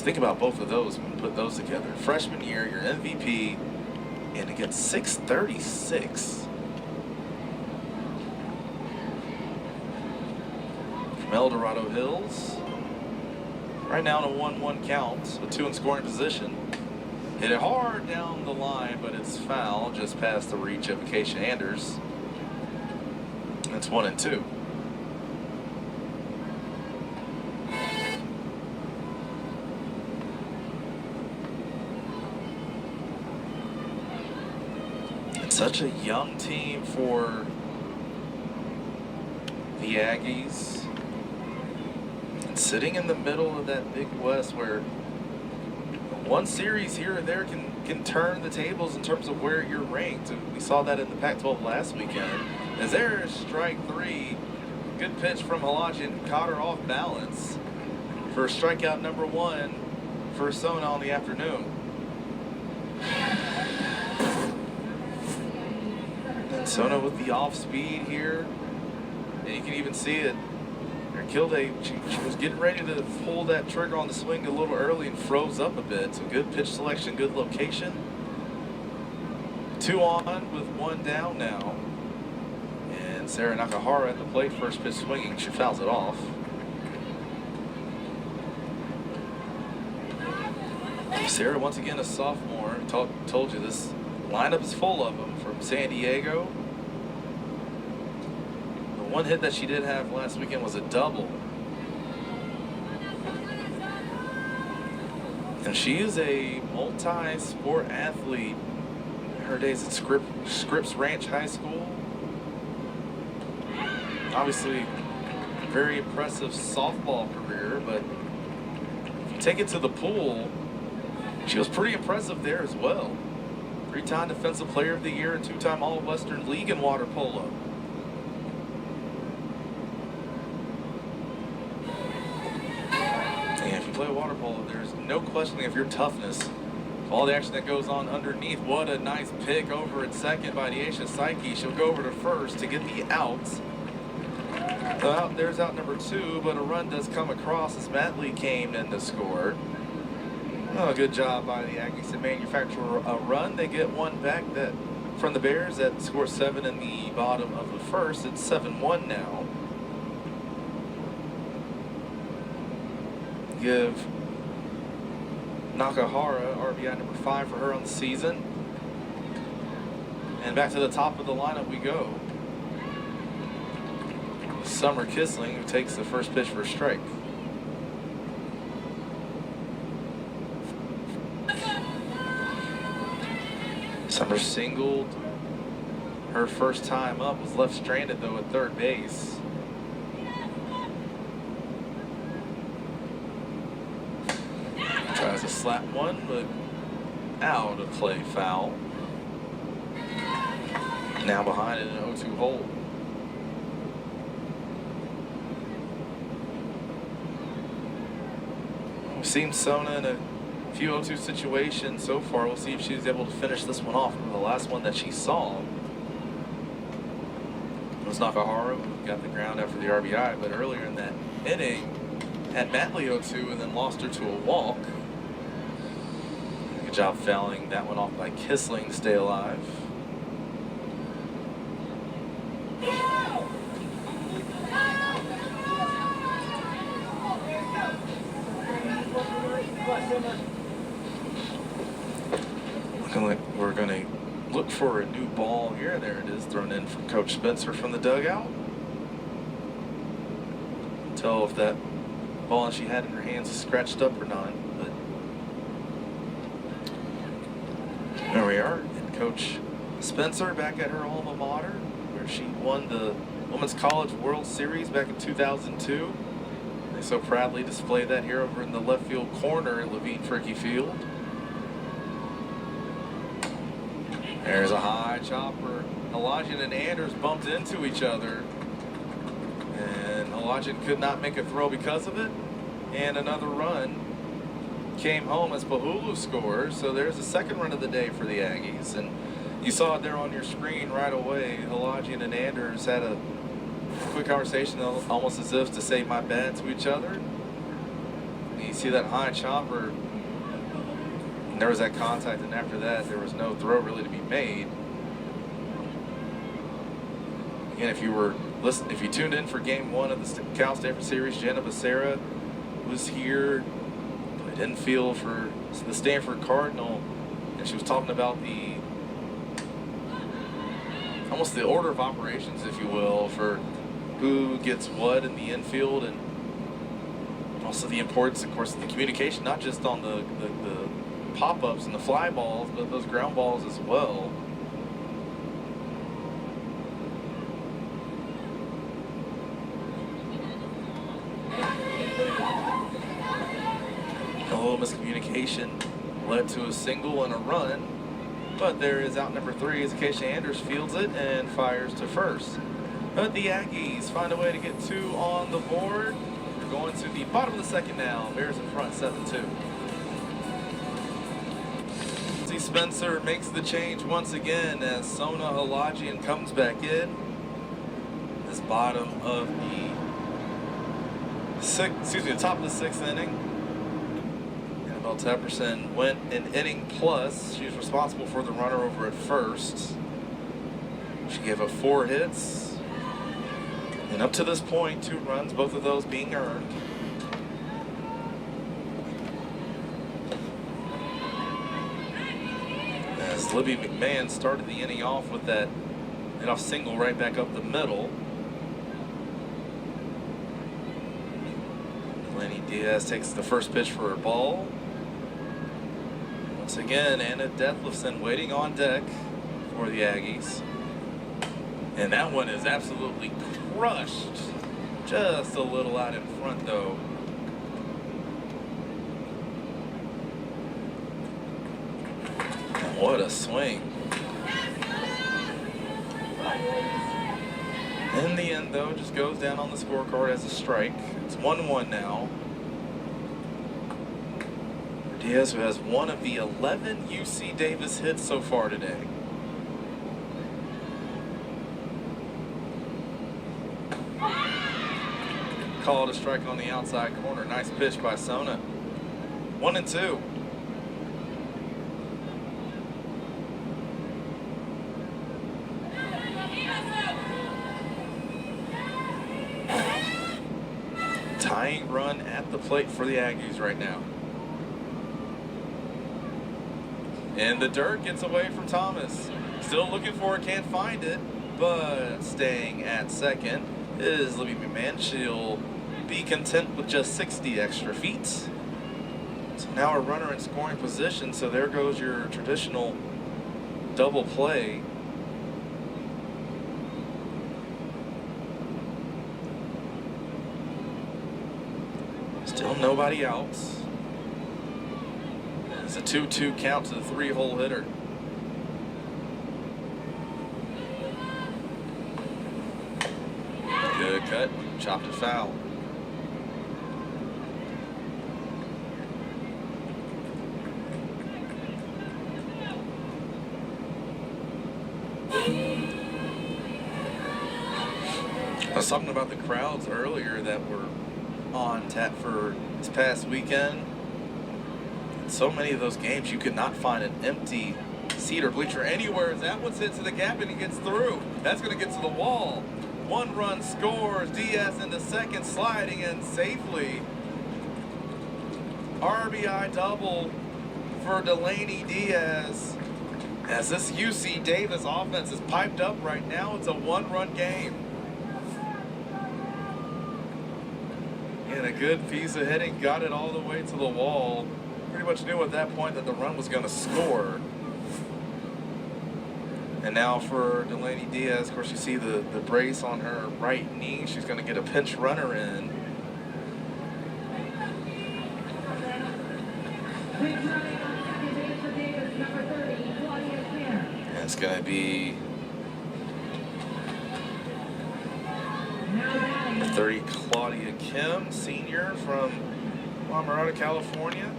Just think about both of those when you put those together. Freshman year, your MVP, and it gets 636. From El Dorado Hills. Right now in a 1-1 count, with 2 in scoring position. Hit it hard down the line, but it's foul just past the reach of Acacia Anders. It's 1-2. It's such a young team for the Aggies. And sitting in the middle of that Big West where one series here or there can turn the tables in terms of where you're ranked. We saw that in the Pac-12 last weekend. As there's strike 3, good pitch from Halajian, caught her off balance for strikeout number 1 for Sona on the afternoon. And Sona with the off speed here, and you can even see it. Kilday, she was getting ready to pull that trigger on the swing a little early and froze up a bit. So good pitch selection, good location. 2 on with 1 down now. And Sarah Nakahara at the plate, first pitch swinging. She fouls it off. Sarah, once again, a sophomore. Told you this lineup is full of them from San Diego. One hit that she did have last weekend was a double. And she is a multi-sport athlete. Her days at Scripps Ranch High School. Obviously, very impressive softball career, but if you take it to the pool, she was pretty impressive there as well. 3-time Defensive Player of the Year and 2-time All-Western League in water polo. Play water polo, there's no questioning of your toughness. All the action that goes on underneath. What a nice pick over at second by Deasia Psyche. She'll go over to first to get the out. There's out number 2, but a run does come across as Matley came in to score. Oh, good job by the Aggies to manufacture a run. They get 1 back from the Bears that score 7 in the bottom of the first. It's 7-1 now. Give Nakahara RBI number 5 for her on the season. And back to the top of the lineup we go. Summer Kissling, who takes the first pitch for a strike. Summer singled her first time up, was left stranded though at third base. Tries to slap one, but out of play, foul. Now behind in an 0-2 hole. We've seen Sona in a few 0-2 situations so far. We'll see if she's able to finish this one off. The last one that she saw was Nakahara, who got the ground after the RBI, but earlier in that inning had Matley 0-2 and then lost her to a walk. Good job fouling that one off by Kissling to stay alive. Looking like we're going to look for a new ball here. There it is, thrown in from Coach Spencer from the dugout. Tell if that ball she had in her hands is scratched up or not. But there we are. And Coach Spencer back at her alma mater, where she won the Women's College World Series back in 2002. They so proudly display that here over in the left field corner at Levine Fricky Field. There's a high chopper. Halajian and Anders bumped into each other, and Halajian could not make a throw because of it. And another run came home as Pahulu scores. So there's the second run of the day for the Aggies. And you saw it there on your screen right away. Halajian and Anders had a quick conversation, almost as if to say my bad to each other. You see that high chopper, and there was that contact, and after that, there was no throw really to be made. Again, if you tuned in for Game 1 of the Cal Stanford Series, Jenna Becerra was here, played infield for the Stanford Cardinal, and she was talking about almost the order of operations, if you will, for who gets what in the infield, and also the importance, of course, of the communication, not just on the pop-ups and the fly balls, but those ground balls as well. A little miscommunication led to a single and a run, but there is out number 3 as Acacia Anders fields it and fires to first. But the Aggies find a way to get 2 on the board. We're going to the bottom of the second now. Bears in front 7-2. See, Spencer makes the change once again as Sona Alajian comes back in. This bottom of the top of the 6th inning. Annabelle Tepperson went an inning plus. She was responsible for the runner over at first. She gave up 4 hits. And up to this point, 2 runs, both of those being earned. As Libby McMahon started the inning off with that leadoff single right back up the middle. Delaney Diaz takes the first pitch for a ball. Once again, Anna Detlefson waiting on deck for the Aggies. And that one is absolutely crushed. Just a little out in front, though. And what a swing. In the end, though, just goes down on the scorecard as a strike. It's 1-1 now. Diaz, who has one of the 11 UC Davis hits so far today. Called a strike on the outside corner. Nice pitch by Sona. 1-2. Tying run at the plate for the Aggies right now. And the dirt gets away from Thomas. Still looking for it, can't find it, but staying at second is Libby McMahon. She'll be content with just 60 extra feet. So now a runner in scoring position, so there goes your traditional double play. Still nobody out. It's a 2-2 count to the 3-hole hitter. Good cut, chopped it foul. I was talking about the crowds earlier that were on tap for this past weekend. So many of those games, you could not find an empty seat or bleacher anywhere. As that one's hit to the gap and he gets through. That's going to get to the wall. 1 run scores. Diaz into second, sliding in safely. RBI double for Delaney Diaz. As this UC Davis offense is piped up right now, it's a 1-run game. And a good piece of hitting, got it all the way to the wall. Pretty much knew at that point that the run was going to score. And now for Delaney Diaz, of course you see the brace on her right knee. She's going to get a pinch runner in. And it's going to be the 30, Claudia Kim, senior from La Mirada, California.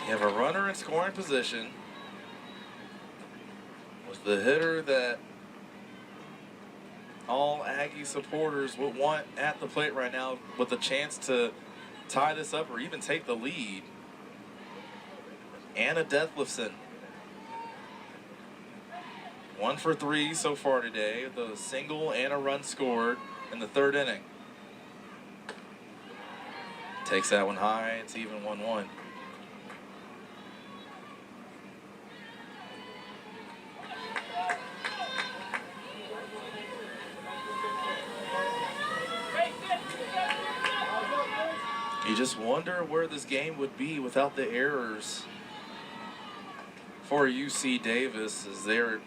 You have a runner in scoring position. was the hitter that all Aggie supporters would want at the plate right now with a chance to tie this up or even take the lead. Anna Dethlefsen. 1 for 3 so far today with a single and a run scored in the third inning. Takes that one high. It's even 1-1. You just wonder where this game would be without the errors for UC Davis, as they're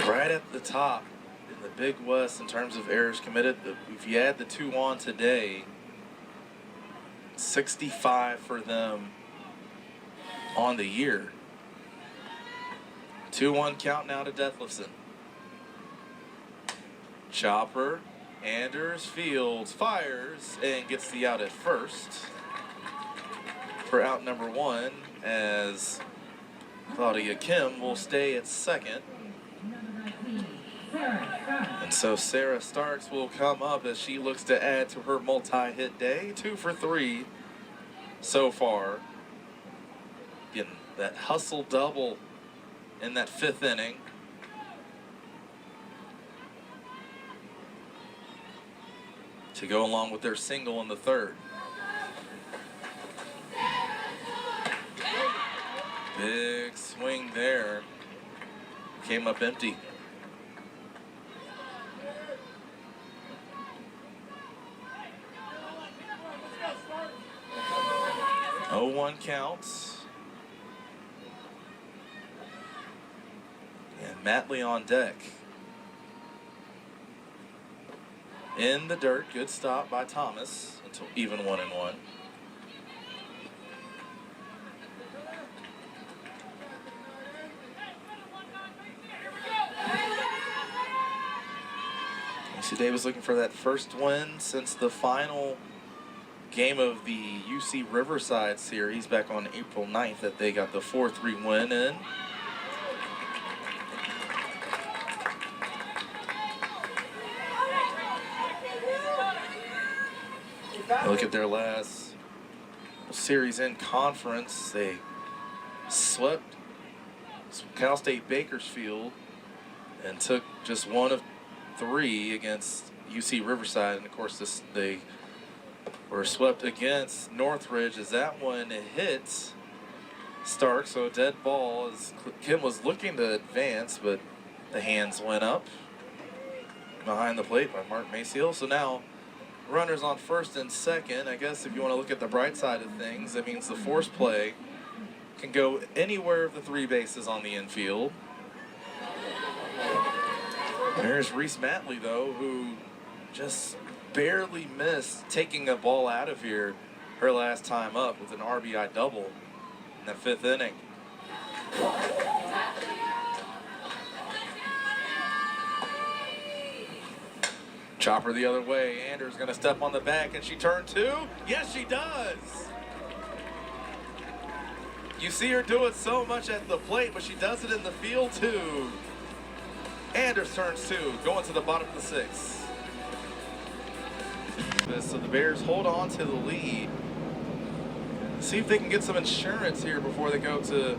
right at the top in the Big West in terms of errors committed. If you add the 2 on today, 65 for them on the year. 2-1 count now to Dethlefsen. Chopper, Anders Fields fires and gets the out at first for out number 1, as Claudia Kim will stay at second. And so Sarah Starks will come up as she looks to add to her multi-hit day. 2 for 3 so far. Getting that hustle double in that 5th inning. To go along with their single in the 3rd. Big swing there. Came up empty. 0-1 counts. And Matley on deck. In the dirt, good stop by Thomas until even 1-1. UC Davis looking for that first win since the final game of the UC Riverside series back on April 9th that they got the 4-3 win in. Look at their last series in conference. They swept Cal State Bakersfield and took just 1 of 3 against UC Riverside. And of course, they were swept against Northridge as that one hit Stark. So dead ball as Kim was looking to advance, but the hands went up behind the plate by Mark Maciel. So now runners on first and second. I guess if you want to look at the bright side of things, that means the force play can go anywhere of the 3 bases on the infield. There's Reese Matley, though, who just barely missed taking a ball out of here her last time up with an RBI double in that 5th inning. Chopper the other way. Anders going to step on the back, and she turned 2. Yes, she does. You see her do it so much at the plate, but she does it in the field too. Anders turns 2, going to the bottom of the 6th. So the Bears hold on to the lead. See if they can get some insurance here before they go to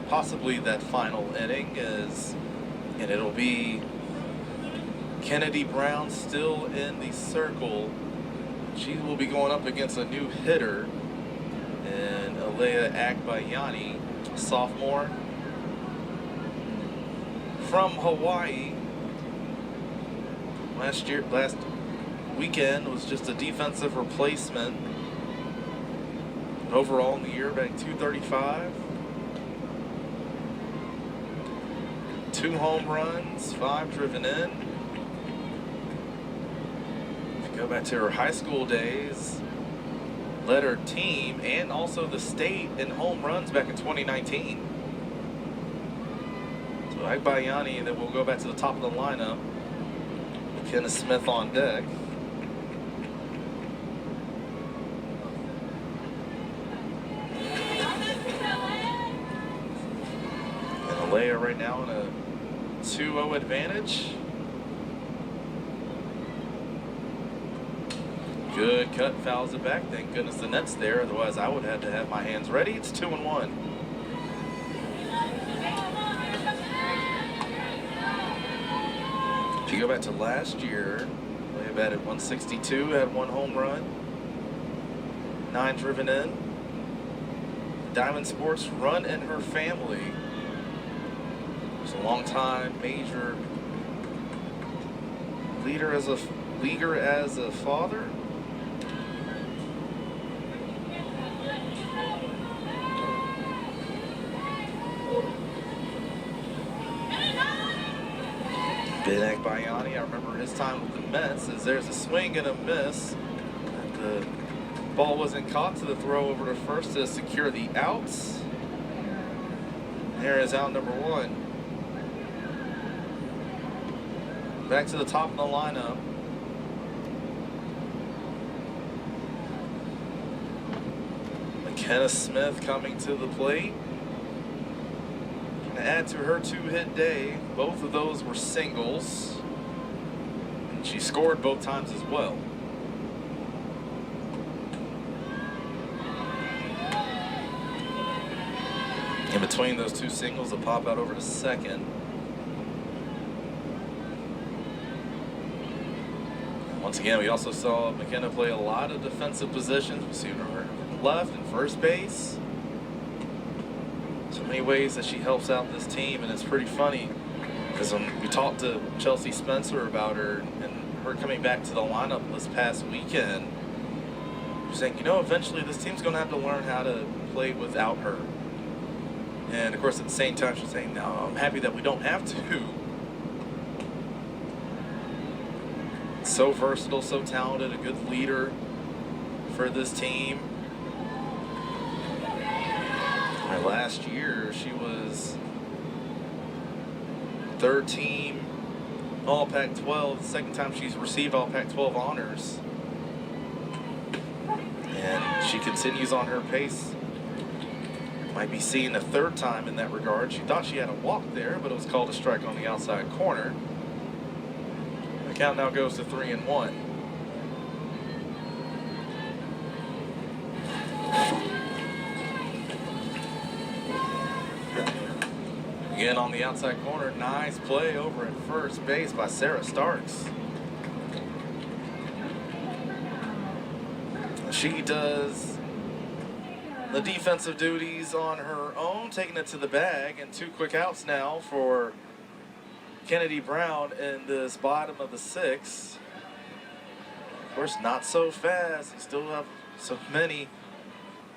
possibly that final inning. And it'll be Kennedy Brown still in the circle. She will be going up against a new hitter, and Alea Agbayani, sophomore from Hawaii. Last weekend was just a defensive replacement. Overall in the year, batting .235. 2 home runs, 5 driven in. If you go back to her high school days, led her team and also the state in home runs back in 2019. So Agbayani, then we'll go back to the top of the lineup. McKenna Smith on deck. are right now in a 2-0 advantage. Good cut, fouls it back. Thank goodness the net's there. Otherwise, I would have to have my hands ready. It's 2-1. If you go back to last year, they batted 162, had 1 home run, 9 driven in. Diamond Sports run in her family. She's a long-time major leader as a father. Ben Bayani, I remember his time with the Mets, as there's a swing and a miss. The ball wasn't caught, so the throw over to first to secure the outs. There is out number 1. Back to the top of the lineup. McKenna Smith coming to the plate. To add to her 2-hit day, both of those were singles. And she scored both times as well. In between those 2 singles, a pop out over to second. Once again, we also saw McKenna play a lot of defensive positions. We see her left and first base. So many ways that she helps out this team, and it's pretty funny because when we talked to Chelsea Spencer about her and her coming back to the lineup this past weekend, she's saying, you know, eventually this team's going to have to learn how to play without her. And of course, at the same time, she's saying, no, I'm happy that we don't have to. So versatile, so talented, a good leader for this team. Last year, she was 3rd team All Pac-12, the second time she's received All Pac-12 honors. And she continues on her pace. Might be seeing a 3rd time in that regard. She thought she had a walk there, but it was called a strike on the outside corner. The count now goes to 3-1. Again on the outside corner, nice play over at first base by Sarah Starks. She does the defensive duties on her own, taking it to the bag, and 2 quick outs now for Kennedy Brown in this bottom of the 6th. Of course, not so fast. You still have so many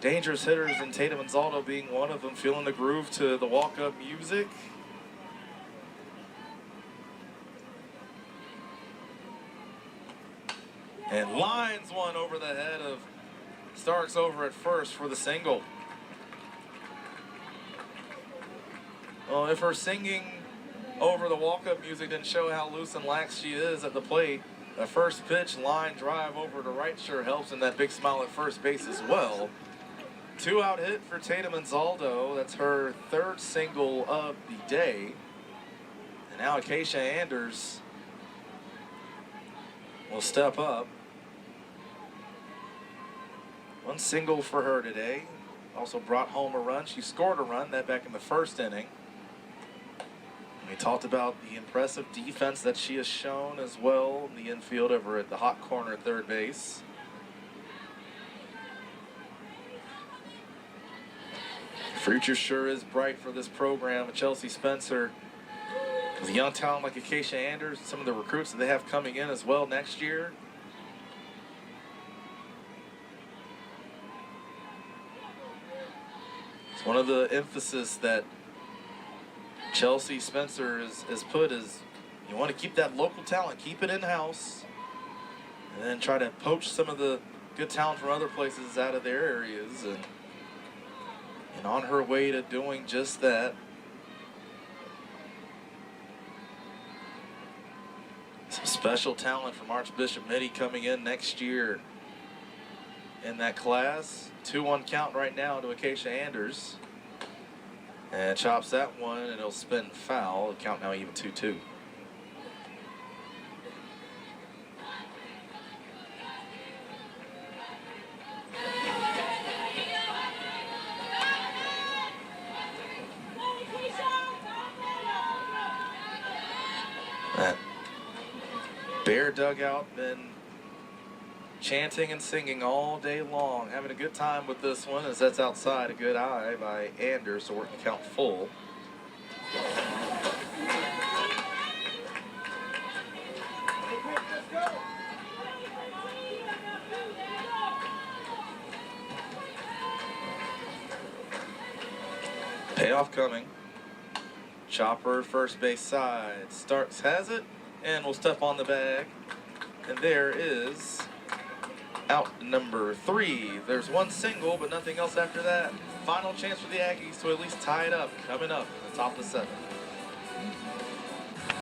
dangerous hitters, and Tatum Anzaldo being one of them, feeling the groove to the walk-up music. And lines one over the head of Starks over at first for the single. Well, if her singing over the walk-up music didn't show how loose and lax she is at the plate, the first pitch line drive over to right sure helps, and that big smile at first base as well. 2-out hit for Tatum Anzaldo. That's her 3rd single of the day. And now Acacia Anders will step up. 1 single for her today. Also brought home a run. She scored a run, that back in the 1st inning. We talked about the impressive defense that she has shown as well in the infield over at the hot corner at 3rd base. Future sure is bright for this program at Chelsea Spencer. With a young talent like Acacia Anders and some of the recruits that they have coming in as well next year. It's one of the emphasis that Chelsea Spencer has put is you want to keep that local talent, keep it in-house, and then try to poach some of the good talent from other places out of their areas. And on her way to doing just that. Some special talent from Archbishop Mitty coming in next year in that class. 2-1 count right now to Acacia Anders. And chops that one, and it'll spin foul. Count now even 2-2. That Bear dugout been chanting and singing all day long, having a good time with this one as that's outside. A good eye by Anders to work the count full. Payoff coming. Chopper first base side. Starks has it and will step on the bag. And there is out number 3. There's one single, but nothing else after that. Final chance for the Aggies to at least tie it up coming up in the top of the 7th.